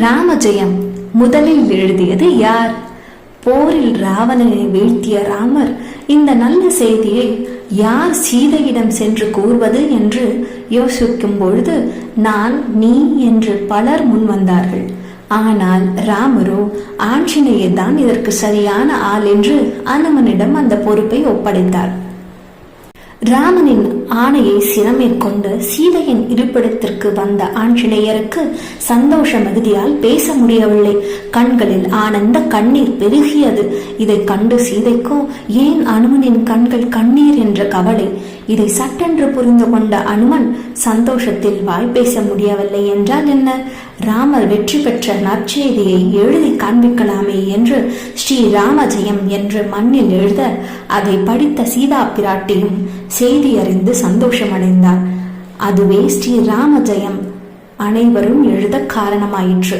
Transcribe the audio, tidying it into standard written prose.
ராமஜெயம் முதலில் எழுதியது யார்? போரில் ராவணனை வீழ்த்திய ராமர் இந்த நல்ல செய்தியை யார் சீதையிடம் சென்று கூறுவது என்று யோசிக்கும் பொழுது நான், நீ என்று பலர் முன் வந்தார்கள். ஆனால் ராமரோ ஆஞ்சநேயர் தான் இதற்கு சரியான ஆள் என்று அனுமனிடம் அந்த பொறுப்பை ஒப்படைத்தார். ராமனின் ஆணையை சிரமேற்கொண்டு சீதையின் இருப்பிடத்திற்கு வந்த ஆஞ்சநேயருக்கு சந்தோஷ மிகுதியால் பேச முடியவில்லை. கண்களில் ஆனந்த கண்ணீர் பெருகியது. இதை கண்டு சீதைக்கோ ஏன் அனுமனின் கண்கள் கண்ணீர் என்ற கவலை. இதை சட்டென்று புரிந்து கொண்ட அனுமன் சந்தோஷத்தில் வாய் பேச முடியவில்லை என்றால் என்ன, ராமர் வெற்றி பெற்ற நற்செய்தியை எழுதி காண்பிக்கலாமே என்று ஸ்ரீ ராமஜெயம் என்று மண்ணில் எழுத அதை படித்த சீதா பிராட்டியும் செய்தி அறிந்து சந்தோஷமடைந்தார். அதுவே ஸ்ரீ ராமஜெயம் அனைவரும் எழுத காரணமாயிற்று.